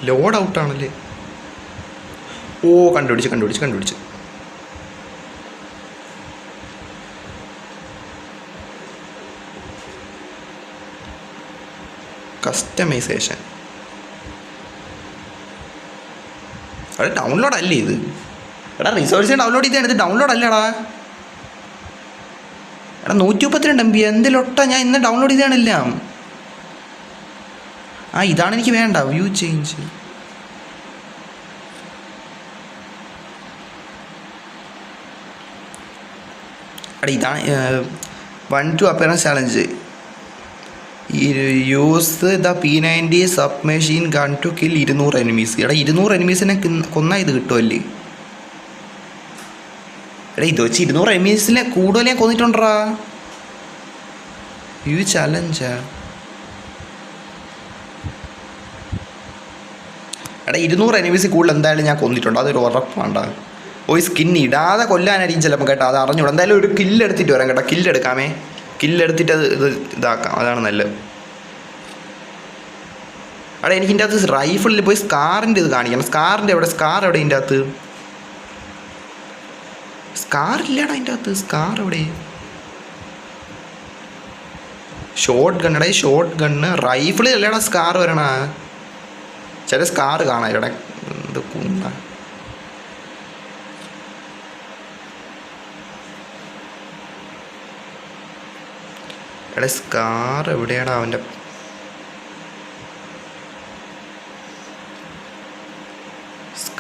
ലോഡ് ഔട്ടാണല്ലേ. ഓ കണ്ടുപിടിച്ച്. കസ്റ്റമൈസേഷൻ. അവിടെ ഡൗൺലോഡ് അല്ലേ ഇത്? എടാ റിസോഴ്സ് ഡൗൺലോഡ് ചെയ്താണ്. ഇത് ഡൗൺലോഡ് അല്ലടാ. എടാ 132 MB എന്തിലൊട്ടാ. ഞാൻ ഇന്ന് ഡൗൺലോഡ് ചെയ്താണെല്ലാം. ഇതാണ് എനിക്ക് വേണ്ട. View change. എടാ ഇതാണ് 1 appearance challenge. Use the P90 sub machine gun to kill 200 enemies. എടാ 200 എനിമീസിനെ കൊന്നാൽ ഇത് കിട്ടുമല്ലേ? എടാ ഇത് വെച്ച് 200 എനിമീസിനെ കൂടുതൽ ഞാൻ കൊന്നിട്ടുണ്ടാ. വ്യൂ ചലഞ്ചാ. എടാ 200 എനിമീസ് കൂടുതൽ എന്തായാലും ഞാൻ കൊന്നിട്ടുണ്ട്. അതൊരു ഉറപ്പാണ്ട. ഈ സ്കിൻ ഇടാതെ കൊല്ലാനായിരിക്കും ചിലപ്പോൾ കേട്ടോ. അത് അറിഞ്ഞൂടാ. എന്തായാലും ഒരു കില്ലെടുത്തിട്ട് വരാം കേട്ടോ. കില്ലെടുക്കാമേ. കില്ലെടുത്തിട്ട് അത് ഇതാക്കാം. അതാണ് നല്ലത്. എടാ എനിക്ക് ഇതിൻ്റെ അകത്ത് റൈഫിളിൽ പോയി സ്കാറിൻ്റെ ഇത് കാണിക്കണം. സ്കാർ എവിടെ ഇതിൻ്റെ അകത്ത്? സ്കാർ ഇല്ലടാ അതിൻ്റെ അകത്ത്. സ്കാർ എവിടെ? ഷോർട്ട് ഗണ്ണെടാ. ഷോർട്ട് ഗണ്ണ് റൈഫിളിൽ അല്ലേടാ സ്കാർ വരണ. ചില സ്കാർ കാണാം ഇവിടെ. എന്ത് കുണ്ട. എടാ സ്കാർ എവിടെയാടാ അവൻ്റെ?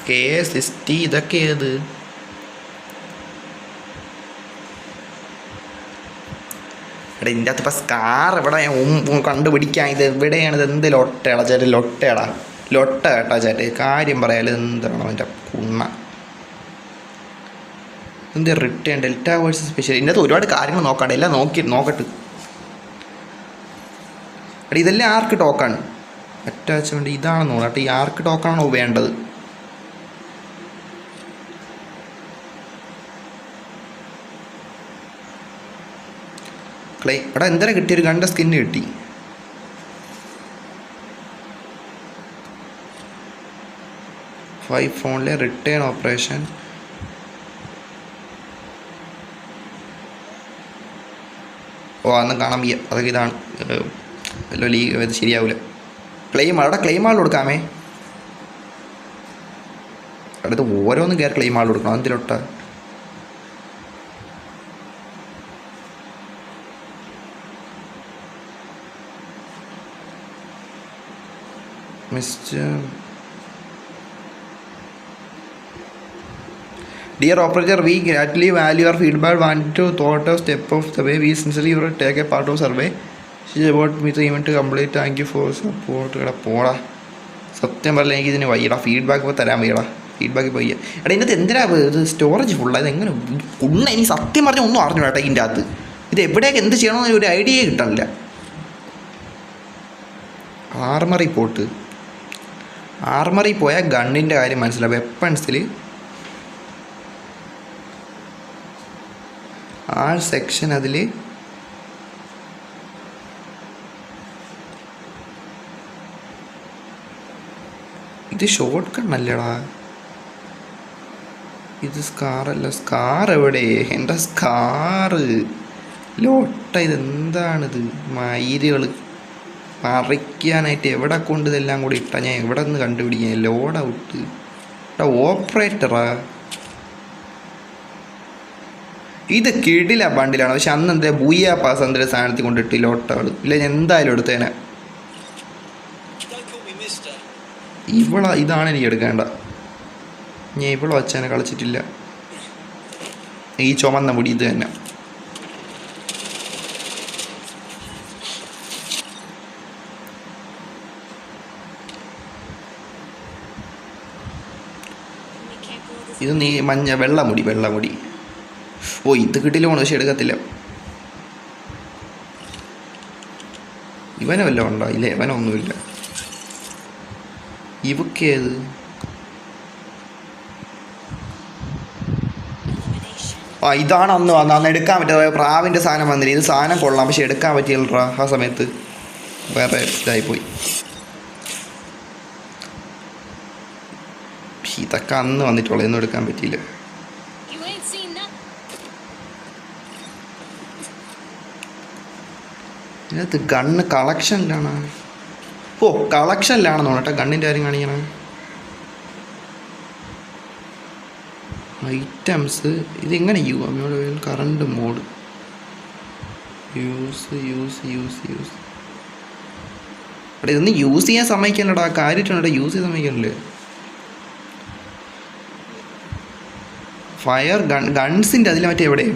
K60 ഇതൊക്കെ ഏത്? എടാ ഇതിൻ്റെ അകത്ത് ഇപ്പം സ്കാർ എവിടെ കണ്ടുപിടിക്കാൻ? ഇത് എവിടെയാണ്? ഇത് എന്ത് ലൊട്ടയാടാ ചേട്ടൻ? ലൊട്ട കേട്ടാ ചേട്ടൻ. കാര്യം പറയാല് എന്താണ് അവൻ്റെ കുണ്ണ. എന്ത് റിട്ടേൺ ഡെൽറ്റ വേഴ്സസ് സ്പെഷ്യൽ. ഇതിൻ്റെ അകത്ത് ഒരുപാട് കാര്യങ്ങൾ നോക്കാണ്ട്. എല്ലാം നോക്കട്ടെ. എടാ ഇതെല്ലാം ആർക്ക് ടോക്കാണ്? അറ്റാച്ച്മെൻറ്റ് ഇതാണെന്ന് തോന്നുന്നു കേട്ടോ. ഈ ആർക്ക് ടോക്കാണോ വേണ്ടത്? എടാ എന്തിനാ കിട്ടിയൊരു ഗണ്ണിൻ്റെ സ്കിന്ന് കിട്ടി. ഫോണിലെ റിട്ടേൺ ഓപ്പറേഷൻ. ഓ അന്ന് കാണാൻ വയ്യ. അതൊക്കെ ഇതാണ് വല്ലോ ലീഗ് ഇത് ശരിയാവില്ല. അവിടെ ക്ലെയിം ആൾ കൊടുക്കാമേ. അടുത്ത് ഓരോന്നും കയറി ക്ലെയിം ആൾ കൊടുക്കണം. എന്തിലൊട്ട mister Dear operator, we greatly value your feedback. Want to thought of step of the way we sincerely will take a part of survey. She is about me the event to complete. Thank you for support. പോടാ സത്യം പറഞ്ഞാൽ എനിക്ക് ഇതിന് വയ്യടാ. Feedback ഇപ്പോൾ തരാൻ വയ്യടാ. Feedback ഇപ്പോൾ വയ്യ. എടാ ഇതിനകത്ത് എന്തിനാ ഇത് സ്റ്റോറേജ് ഫുള്ളായത്? എങ്ങനെ ഉണ്ണ ഇനി സത്യം പറഞ്ഞാൽ ഒന്നും അറിഞ്ഞു കേട്ടോ ഇതിൻ്റെ അകത്ത്. ഇത് എവിടെയൊക്കെ എന്ത് ചെയ്യണമെന്ന് ഒരു ഐഡിയ കിട്ടണില്ല. ആർമറി പോയാൽ ഗണ്ണിൻ്റെ കാര്യം മനസ്സിലാവും. വെപ്പൺസിൽ ആ സെക്ഷൻ അതിൽ ഇത് ഷോർട്ട് കണ്ണല്ലേടാ. ഇത് സ്കാറല്ല. സ്കാർ എവിടെ? എൻ്റെ സ്കാറ് ലോട്ട. ഇതെന്താണിത്? മയിലുകൾ പറിക്കാനായിട്ട് എവിടെ കൊണ്ട് ഇതെല്ലാം കൂടി ഇട്ടാ ഞാൻ എവിടെ നിന്ന് കണ്ടുപിടിക്കാൻ? Load out. എടാ ഓപ്പറേറ്ററാ ഇത് കിടില ബണ്ടിലാണ്. പക്ഷെ അന്ന് എന്താ ബൂയ പാസ് എന്തൊരു സാധനത്തിൽ കൊണ്ടിട്ട് ലോട്ടകൾ ഇല്ല. ഞാൻ എന്തായാലും എടുത്തേനെ. ഇതാണ് എനിക്ക് എടുക്കേണ്ട. ഞാൻ ഇവളെ വച്ചേനെ കളിച്ചിട്ടില്ല. ഈ ചുമന്ന മുടി ഇത് തന്നെ. ഇത് നീ വെള്ളമുടി. ഓ ഇത് കിട്ടില്ല പോണു. പക്ഷെ എടുക്കത്തില്ല. ഇവനെ വല്ലതും ഉണ്ടോ? ഇല്ല ഇവനൊന്നുമില്ല. ഇവക്കേത്? ആ ഇതാണ് അന്ന് എടുക്കാൻ പറ്റില്ല. പ്രാവിൻ്റെ സാധനം വന്നില്ല. ഇത് സാധനം കൊള്ളാം പക്ഷെ എടുക്കാൻ പറ്റില്ല. ആ സമയത്ത് വേറെ ഇതായിപ്പോയി. ഇതൊക്കെ അന്ന് വന്നിട്ടുള്ളൂ. ഒന്നും എടുക്കാൻ പറ്റിയില്ല. ഇതിനകത്ത് ഗണ്ണ് കളക്ഷനിലാണ്. ഓ കളക്ഷനിലാണെന്ന് തോന്നട്ടെ ഗണ്ണിൻ്റെ കാര്യം കാണിക്കണം. ഐറ്റംസ് ഇതെങ്ങനെ കറണ്ട് മോഡ് യൂസ് അവിടെ ഇതൊന്നും യൂസ് ചെയ്യാൻ സമ്മതിക്കണ്ടടാ. കാര്യമായിട്ടാണ് യൂസ് ചെയ്യാൻ സമ്മതിക്കണല്ലേ. ഫയർ ഗൺസിൻ്റെ അതിൽ മറ്റേ എവിടെ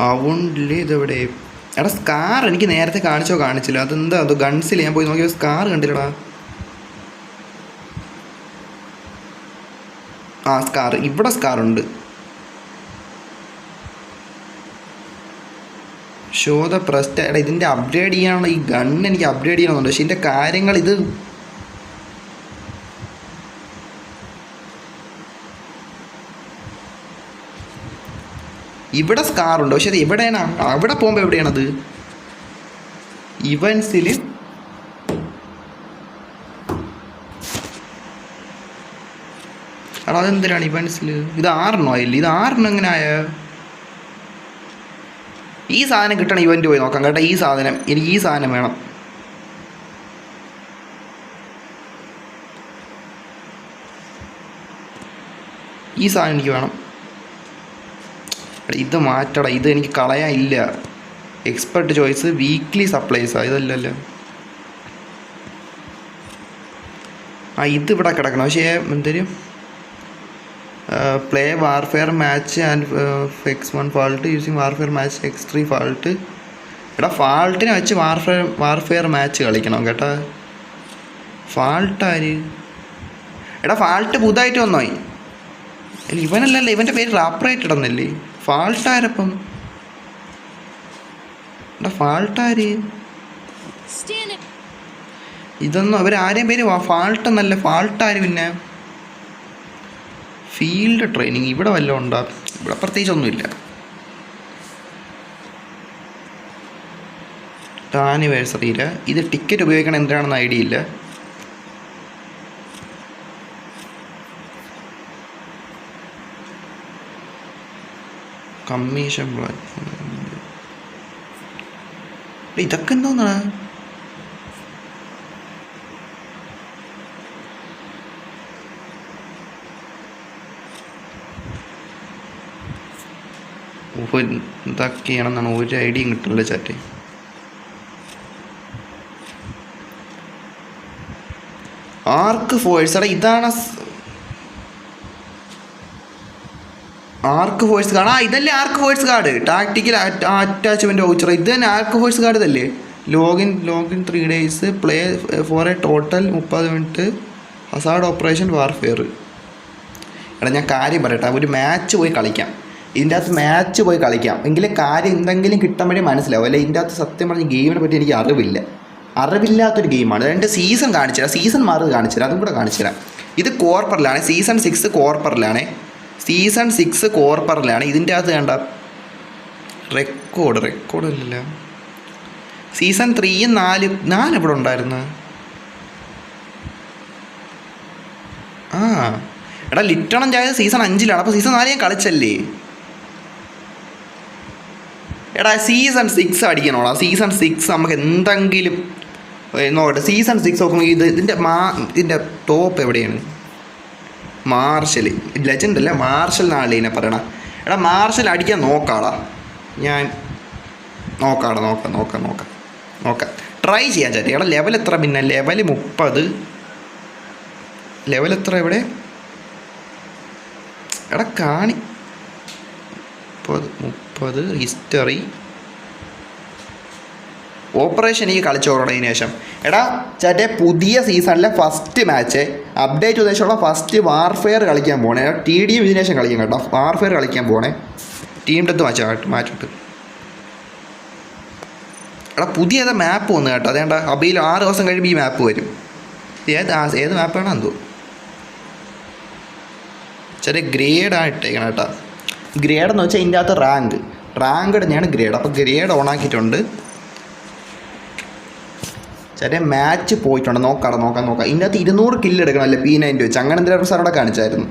അവണ്ടില്ലേ ഇതെവിടെ? എടാ സ്കാർ എനിക്ക് നേരത്തെ കാണിച്ചില്ല. അതെന്താ അത് ഗൺസിൽ ഞാൻ പോയി നോക്കിയ സ്കാർ കണ്ടില്ലടാ. ആ സ്കാർ ഇവിടെ സ്കാറുണ്ട്. Show the Prest. എടാ ഇതിൻ്റെ അപ്ഗ്രേഡ് ചെയ്യാനുള്ള ഈ ഗണ്ണ് എനിക്ക് അപ്ഗ്രേഡ് ചെയ്യണമെന്നുണ്ട്. പക്ഷെ ഇതിൻ്റെ കാര്യങ്ങൾ ഇത് ഇവിടെ സ്കാറുണ്ട്. പക്ഷെ അത് എവിടെയാണ്? അവിടെ പോകുമ്പോൾ എവിടെയാണത്? ഇവൻസിൽ എടാ അതെന്തിനാണ് ഇവൻസിൽ? ഇത് 6 ആയില്ല. ഇത് 6 എങ്ങനെ ആയ? ഈ സാധനം കിട്ടണം. ഇവൻറ്റ് പോയി നോക്കാം കേട്ടോ. എനിക്ക് ഈ സാധനം വേണം. ഈ സാധനം എനിക്ക് വേണം. ഇത് മാറ്റടാ. ഇത് എനിക്ക് കളയാനില്ല. എക്സ്പെർട്ട് ചോയ്സ് വീക്ക്ലി സപ്ലൈസാ. ഇതല്ലല്ലോ. ആ ഇതിവിടെ കിടക്കണം. പക്ഷേ എന്തരും play warfare match and fix 1 fault using warfare match X3 fault. എടാ ഫാൾട്ടിനെ വെച്ച് വാർഫെയർ മാച്ച് കളിക്കണം കേട്ടോ. ഫാൾട്ടാര്? എടാ ഫാൾട്ട് പുതുതായിട്ട് വന്നോ? ഇവനല്ലല്ലോ. ഇവൻ്റെ പേര് റാപ്പറേറ്റഡ് എന്നല്ലേ. ഫാൾട്ടാരപ്പം? എടാ ഫാൾട്ടാര്? ഇതൊന്നും അവരാരെയും പേര് ഫാൾട്ടെന്നല്ല. ഫാൾട്ടാര് പിന്നെ? ഫീൽഡ് ട്രെയിനിങ് ഇവിടെ വല്ലതും ഉണ്ടോ? ഇവിടെ പ്രത്യേകിച്ചൊന്നുമില്ല. ആനിവേഴ്സറിയില്ല. ഇത് ടിക്കറ്റ് ഉപയോഗിക്കണം എന്തിനാണെന്ന് ഐഡിയ ഇല്ല. കമ്മീഷൻ പ്ലാറ്റ്ഫോം ഇതൊക്കെ എന്തോന്നാ? ഇതൊക്കെയാണെന്നാണ് ഒരു ഐഡിയയും കിട്ടില്ല ചാറ്റ്. ആർക്ക് ഫോഴ്സ് എടാ ഇതാണ് ആർക്ക് ഫോഴ്സ് കാർഡ്. ഇതല്ലേ arc force card. Tactical attachment voucher ഇത് തന്നെ ആർക്ക് ഫോഴ്സ് കാർഡ് ഇതല്ലേ. Login 3 days play for a total 30 minutes hazard operation warfare. എടാ ഞാൻ കാര്യം പറയട്ടെ, ഒരു മാച്ച് പോയി കളിക്കാം, ഇതിൻ്റെ അകത്ത് മാച്ച് പോയി കളിക്കാം, എങ്കിലും കാര്യം എന്തെങ്കിലും കിട്ടാൻ വേണ്ടി മനസ്സിലാവും. അല്ലെ ഇതിൻ്റെ അകത്ത് സത്യം പറഞ്ഞ ഗെയിമിനെ പറ്റി എനിക്ക് അറിവില്ലാത്തൊരു ഗെയിമാണ്. അതിൻ്റെ സീസൺ കാണിച്ചു തരാം, സീസൺ മാറി കാണിച്ചു തരാം, അതും കൂടെ കാണിച്ചു തരാം. ഇത് കോർപ്പറിലാണ്, സീസൺ 6 കോർപ്പറിലാണ്, സീസൺ 6 കോർപ്പറിലാണ്. ഇതിൻ്റെ അകത്ത് വേണ്ട റെക്കോർഡ് ഇല്ലല്ലോ. സീസൺ 3 4 എവിടെ ഉണ്ടായിരുന്നു? എടാ ലിറ്റണം ചായ സീസൺ 5 അപ്പോൾ സീസൺ 4 ഞാൻ കളിച്ചല്ലേ. എടാ സീസൺ 6 അടിക്കണോടാ. സീസൺ 6 നമുക്ക് എന്തെങ്കിലും നോക്കട്ടെ. സീസൺ 6 നോക്കുമ്പോൾ ഇതിൻ്റെ ടോപ്പ് എവിടെയാണ്? മാർഷൽ ലെജൻഡ് അല്ലേ, മാർഷൽ എന്നാണ് ഇതിനെ പറയണം. എടാ മാർഷൽ അടിക്കാൻ നോക്കാടാ, ഞാൻ നോക്കാം ട്രൈ ചെയ്യാൻ ചാറ്റി. എടാ ലെവൽ എത്ര? പിന്നെ ലെവൽ 30. ലെവൽ എത്ര ഇവിടെ? എടാ 30 ഹിസ്റ്ററി ഓപ്പറേഷൻ എനിക്ക് കളിച്ചോടതിന് ശേഷം. എടാ ചേട്ടേ പുതിയ സീസണിലെ ഫസ്റ്റ് മാച്ച് അപ്ഡേറ്റ് ഉദ്ദേശമുള്ള ഫസ്റ്റ് വാർഫെയർ കളിക്കാൻ പോണേ. TDM ഇതിന് ശേഷം കളിക്കാം കേട്ടോ. വാർഫെയർ കളിക്കാൻ പോണേ, ടീം ഡെത്ത് മാച്ചിട്ട്. എടാ പുതിയ ഏതാ മാപ്പ് വന്നു കേട്ടോ. അതേണ്ട അബിയിൽ 6 ദിവസം കഴിയുമ്പോൾ ഈ മാപ്പ് വരും. ഏത് മാപ്പാണോ എന്തോ ചെറിയ ഗ്രേഡാണ് ഇട്ടേക്കണം കേട്ടോ. ഗ്രേഡ് എന്ന് വെച്ചാൽ ഇതിൻ്റെ അകത്ത് റാങ്ക് തന്നെയാണ് ഗ്രേഡ്. അപ്പോൾ ഗ്രേഡ് ഓണാക്കിയിട്ടുണ്ട്. ചെറിയ മാച്ച് പോയിട്ടുണ്ട്. നോക്കാം. ഇതിൻ്റെ അകത്ത് 200 കില്ല് എടുക്കണം അല്ലേ P90 വെച്ച്. അങ്ങനെ എന്തെങ്കിലും സാറോടെ കാണിച്ചായിരുന്നു.